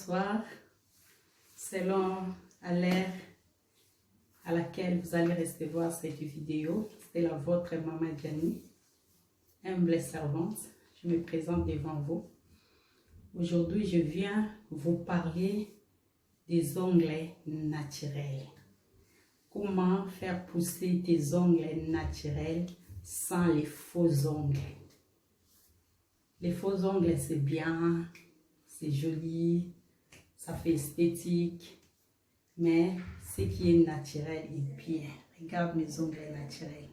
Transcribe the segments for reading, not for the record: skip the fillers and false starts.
bonsoir. Selon à l'ère à laquelle vous allez recevoir cette vidéo, c'est la vôtre Maman Diani, humble servante. Je me présente devant vous. Aujourd'hui, je viens vous parler des ongles naturels. Comment faire pousser des ongles naturels sans les faux ongles. Les faux ongles, c'est bien, c'est joli, ça fait esthétique, mais ce qui est naturel est bien. Regarde mes ongles naturels.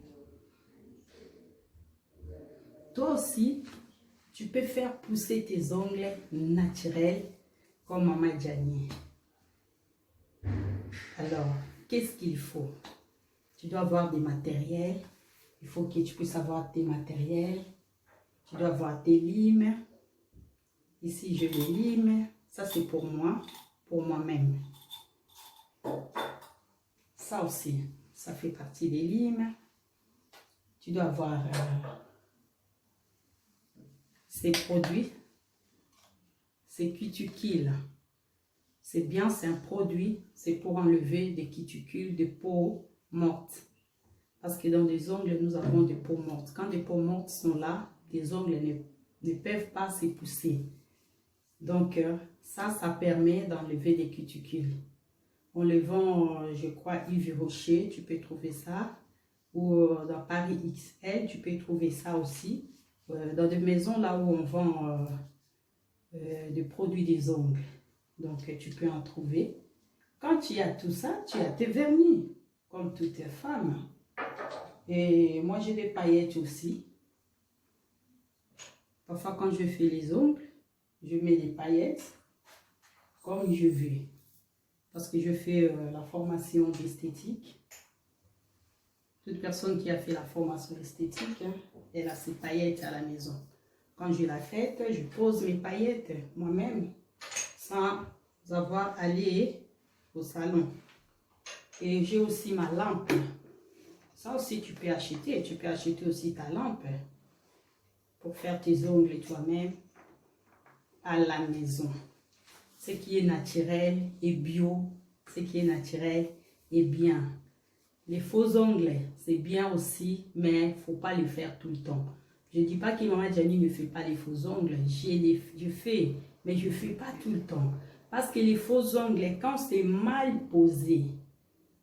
Toi aussi, tu peux faire pousser tes ongles naturels comme Maman Diani. Alors, qu'est-ce qu'il faut? Tu dois avoir des matériels. Il faut que tu puisses avoir tes matériels. Tu dois avoir tes limes. Ici, je les lime. Ça, c'est pour moi, pour moi-même. Ça aussi, ça fait partie des limes. Tu dois avoir ces produits. C'est cuticules. C'est bien, c'est un produit. C'est pour enlever des cuticules, des peaux mortes. Parce que dans les ongles, nous avons des peaux mortes. Quand des peaux mortes sont là, les ongles ne peuvent pas s'épousser. Donc, ça permet d'enlever des cuticules. On le vend, je crois, Yves Rocher, tu peux trouver ça. Ou dans Paris XL, tu peux trouver ça aussi. Dans des maisons là où on vend des produits des ongles. Donc, tu peux en trouver. Quand tu as tout ça, tu as tes vernis, comme toutes les femmes. Et moi, j'ai des paillettes aussi. Parfois, quand je fais les ongles, je mets des paillettes comme je veux. Parce que je fais la formation d'esthétique. Toute personne qui a fait la formation esthétique, elle a ses paillettes à la maison. Quand je la fais, je pose mes paillettes moi-même sans avoir à aller au salon. Et j'ai aussi ma lampe. Ça aussi, tu peux acheter. Tu peux acheter aussi ta lampe pour faire tes ongles toi-même à la maison. Ce qui est naturel et bio, ce qui est naturel et bien. Les faux ongles, c'est bien aussi, mais il ne faut pas les faire tout le temps. Je ne dis pas que Maman Diani ne fait pas les faux ongles. Je fais, mais je ne fais pas tout le temps. Parce que les faux ongles, quand c'est mal posé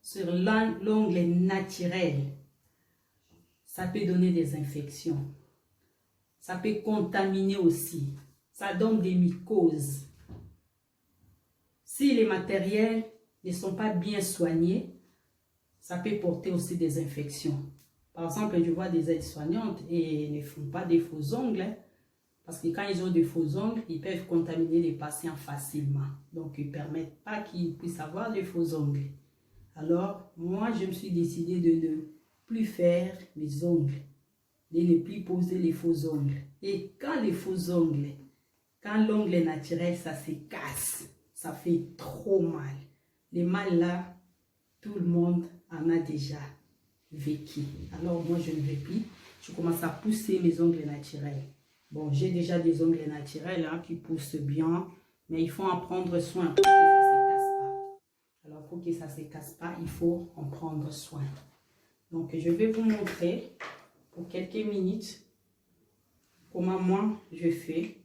sur l'ongle naturel, ça peut donner des infections. Ça peut contaminer aussi. Ça donne des mycoses. Si les matériels ne sont pas bien soignés, ça peut porter aussi des infections. Par exemple, je vois des aides-soignantes et ne font pas des faux ongles. Parce que quand ils ont des faux ongles, ils peuvent contaminer les patients facilement. Donc, ils ne permettent pas qu'ils puissent avoir des faux ongles. Alors, moi, je me suis décidée de ne plus faire mes ongles. De ne plus poser les faux ongles. Et quand les faux ongles, quand l'ongle est naturel, ça se casse. Ça fait trop mal. Les mal là, tout le monde en a déjà vécu. Alors moi, je ne vais plus. Je commence à pousser mes ongles naturels. Bon, j'ai déjà des ongles naturels qui poussent bien. Mais il faut en prendre soin pour que ça ne se casse pas. Alors pour que ça ne se casse pas, il faut en prendre soin. Donc je vais vous montrer pour quelques minutes comment moi je fais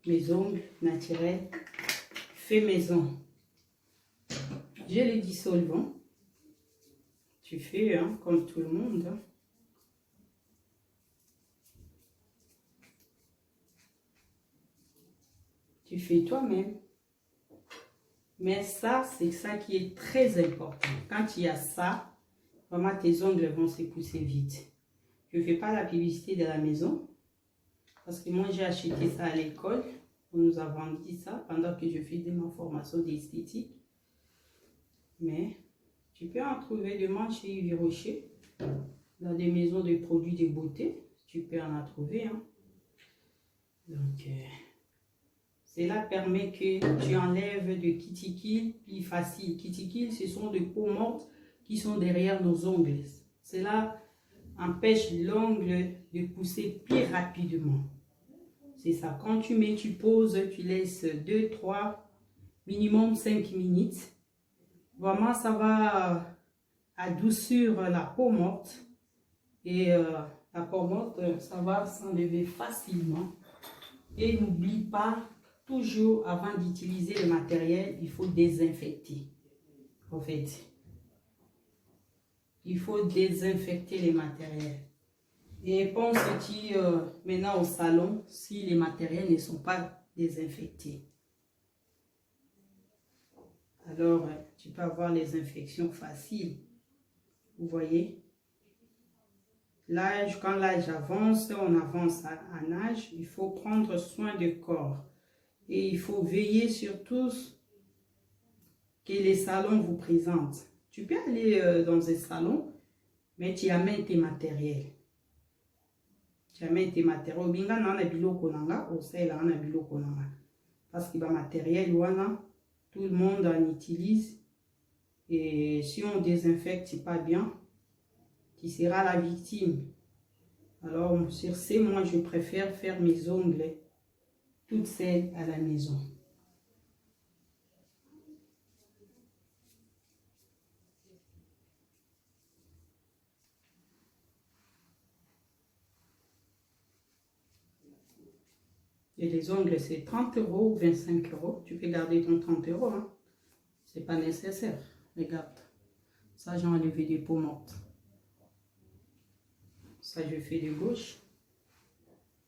mes ongles naturels fait maison. J'ai les dissolvants. Tu fais comme tout le monde. Tu fais toi-même. Mais ça, c'est ça qui est très important. Quand il y a ça, vraiment tes ongles vont se pousser vite. Je ne fais pas la publicité de la maison. Parce que moi, j'ai acheté ça à l'école. On nous a vendu ça pendant que je faisais ma formation d'esthétique. Mais tu peux en trouver demain chez Yves Rocher. Dans des maisons de produits de beauté. Tu peux en trouver. Donc, cela permet que tu enlèves de cuticules plus facile. Cuticules, ce sont des peaux mortes qui sont derrière nos ongles. Cela empêche l'ongle de pousser plus rapidement. C'est ça. Quand tu mets, tu poses, tu laisses 2, 3 minimum 5 minutes. Vraiment, ça va adoucir la peau morte. Et la peau morte, ça va s'enlever facilement. Et n'oublie pas, toujours avant d'utiliser le matériel, il faut désinfecter. En fait, il faut désinfecter les matériels. Et pense-t-il maintenant au salon si les matériels ne sont pas désinfectés. Alors, tu peux avoir les infections faciles. Vous voyez? L'âge, quand l'âge avance, on avance en âge, il faut prendre soin du corps. Et il faut veiller sur tout ce que les salons vous présentent. Tu peux aller dans un salon, mais tu amènes tes matériels. Tu amènes tes matériels. Binga na biloko nanga, osela na biloko nanga. Parce que le matériel, tout le monde en utilise. Et si on désinfecte, c'est pas bien, tu seras la victime. Alors, sur ce, moi, je préfère faire mes ongles toutes seules à la maison. Et les ongles, c'est 30 € ou 25 €. Tu peux garder ton 30 €. Hein. C'est pas nécessaire. Regarde. Ça, j'ai enlevé des peaux mortes. Ça, je fais de gauche.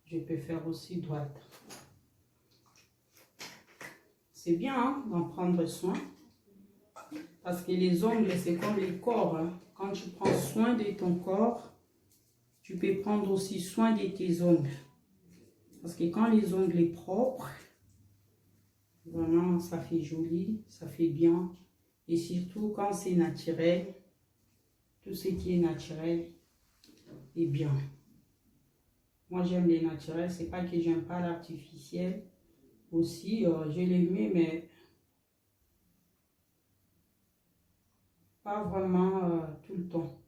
Je peux faire aussi droite. C'est bien hein, d'en prendre soin. Parce que les ongles, c'est comme le corps. Hein. Quand tu prends soin de ton corps, tu peux prendre aussi soin de tes ongles. Parce que quand les ongles sont propres, vraiment, ça fait joli, ça fait bien. Et surtout quand c'est naturel, tout ce qui est naturel est bien. Moi, j'aime les naturels. C'est pas que j'aime pas l'artificiel. Aussi, je l'aimais, mais pas vraiment tout le temps.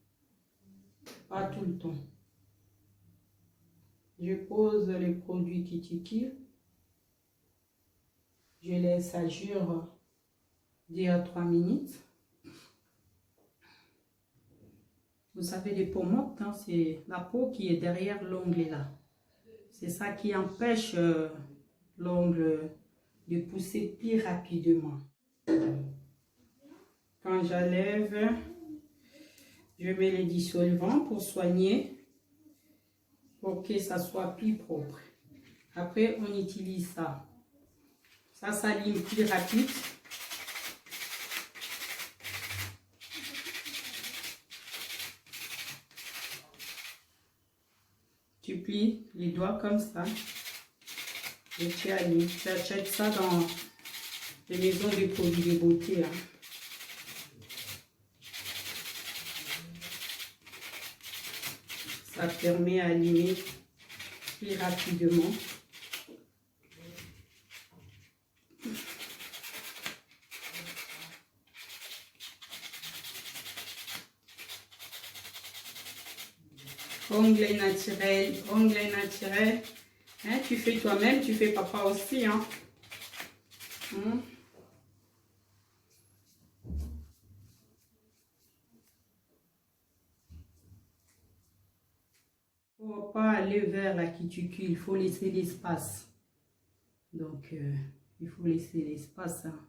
Pas tout le temps. Je pose les produits Kitiki. Je laisse agir 2 à 3 minutes. Vous savez, les peaux mortes, hein, c'est la peau qui est derrière l'ongle là. C'est ça qui empêche l'ongle de pousser plus rapidement. Quand j'enlève, je mets les dissolvants pour soigner, pour que ça soit plus propre. Après, on utilise ça. Ça s'aligne plus rapide. Tu plies les doigts comme ça. Et tu alignes. Tu achètes ça dans les maisons de produits de beauté. Là. Ça permet d'aligner plus rapidement. Ongles naturels, ongles naturels. Hein, tu fais toi-même, tu fais papa aussi. Hein. Il ne faut pas aller vers la cuticule, il faut laisser l'espace. Donc, il faut laisser l'espace hein,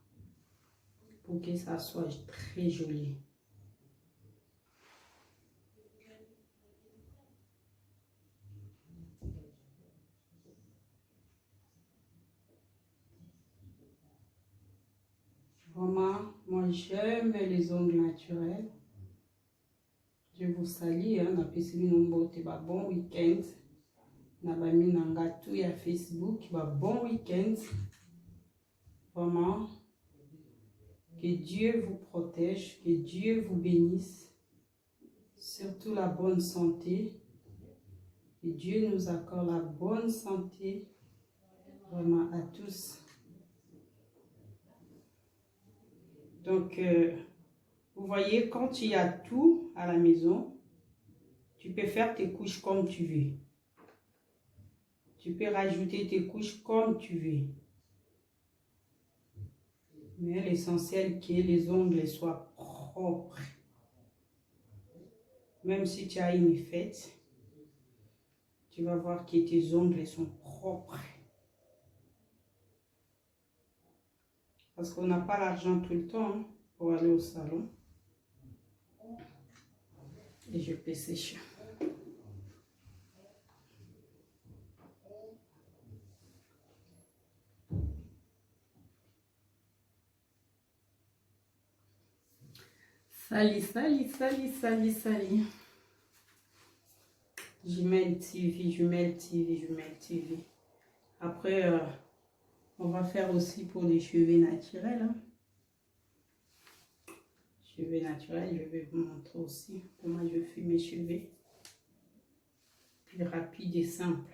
pour que ça soit très joli. Vraiment, moi j'aime les ongles naturels. Je vous salue, hein, bon week-end. Nabami Nangatu ya Facebook, bon week-end. Vraiment, que Dieu vous protège, que Dieu vous bénisse. Surtout la bonne santé. Que Dieu nous accorde la bonne santé. Vraiment à tous. Donc, vous voyez, quand tu as tout à la maison, tu peux faire tes couches comme tu veux. Tu peux rajouter tes couches comme tu veux. Mais l'essentiel que les ongles soient propres. Même si tu as une fête, tu vas voir que tes ongles sont propres. Parce qu'on n'a pas l'argent tout le temps hein, pour aller au salon. Et je peux sécher. Salut, salut, salut, salut, salut. Jumelle TV, Jumelle TV, Jumelle TV. Après, on va faire aussi pour des cheveux naturels. Hein. Cheveux naturels, je vais vous montrer aussi comment je fais mes cheveux. Plus rapide et simple.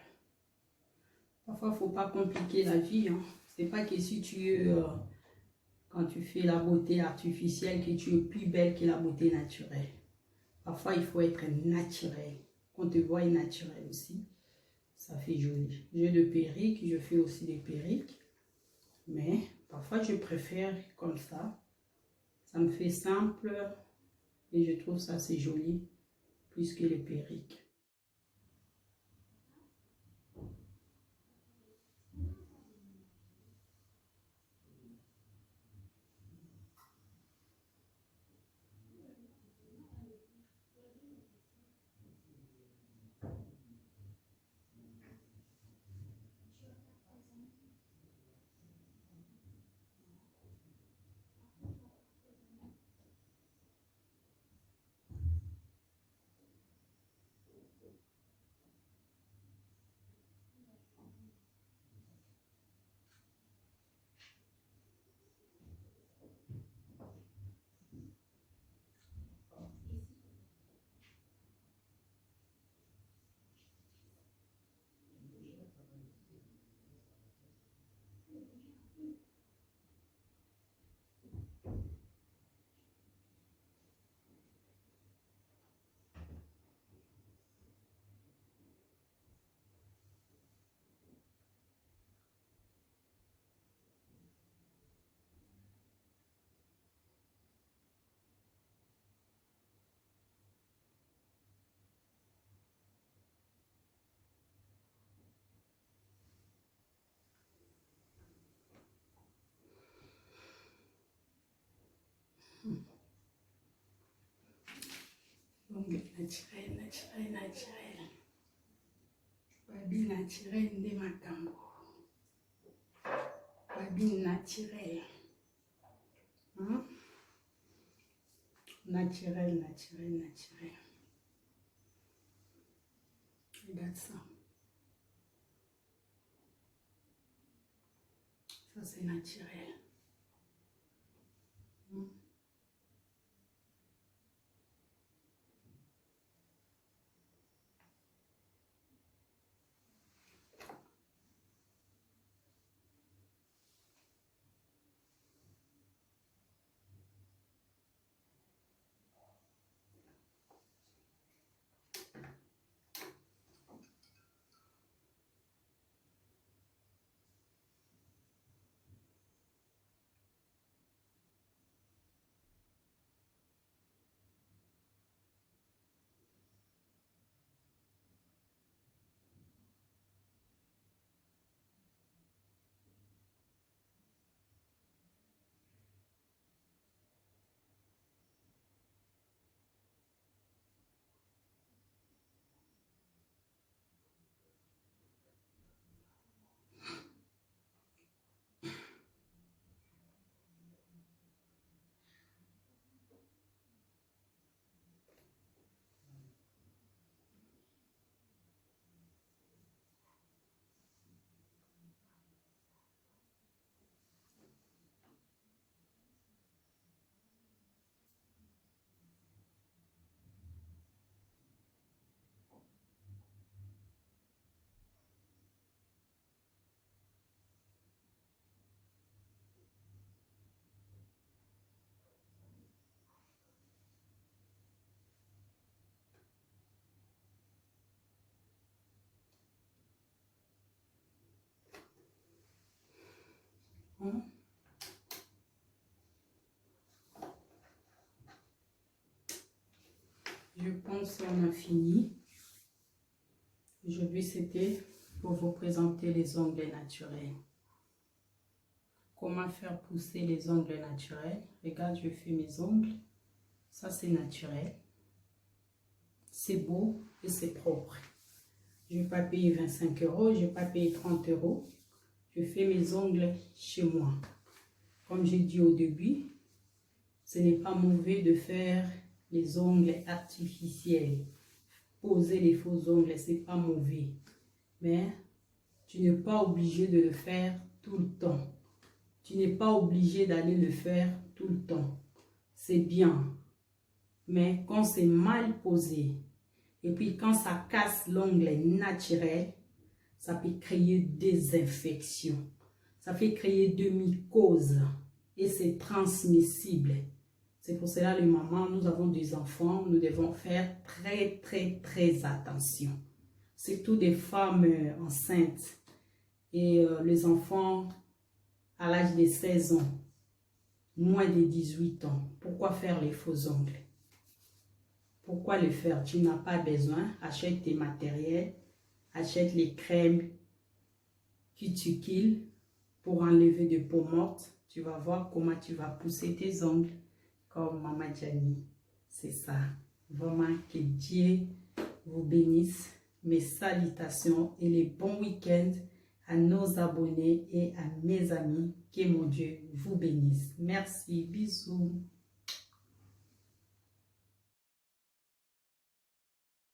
Parfois, il ne faut pas compliquer la vie. Hein. C'est pas que si tu quand tu fais la beauté artificielle, que tu es plus belle que la beauté naturelle. Parfois, il faut être naturel. Qu'on te voit naturel aussi, ça fait joli. J'ai de perruques, je fais aussi des perruques. Mais parfois, je préfère comme ça. Ça me fait simple et je trouve ça assez joli, plus que les perruques. Donc, naturel, naturel, naturel. Babi naturel de Makambo. Babi naturel. Hein? Naturel, naturel, naturel. Regarde ça. Ça, c'est naturel. Hein? Hein? Je pense qu'on a fini. Aujourd'hui, c'était pour vous présenter les ongles naturels. Comment faire pousser les ongles naturels? Regarde, je fais mes ongles. Ça, c'est naturel. C'est beau et c'est propre. Je ne vais pas payer 25 €, je ne vais pas payer 30 €. Je fais mes ongles chez moi. Comme j'ai dit au début, ce n'est pas mauvais de faire les ongles artificiels. Poser les faux ongles, ce n'est pas mauvais. Mais tu n'es pas obligé de le faire tout le temps. Tu n'es pas obligé d'aller le faire tout le temps. C'est bien. Mais quand c'est mal posé, et puis quand ça casse l'ongle naturel, ça peut créer des infections. Ça fait créer de mycoses. Et c'est transmissible. C'est pour cela, les mamans, nous avons des enfants, nous devons faire très attention. Surtout des femmes enceintes et les enfants à l'âge de 16 ans, moins de 18 ans. Pourquoi faire les faux ongles? Pourquoi le faire? Tu n'as pas besoin. Achète tes matériels, achète les crèmes cutiles pour enlever des peaux mortes. Tu vas voir comment tu vas pousser tes ongles comme Maman Jani. C'est ça. Vraiment que Dieu vous bénisse. Mes salutations et les bons week-ends à nos abonnés et à mes amis. Que mon Dieu vous bénisse. Merci. Bisous.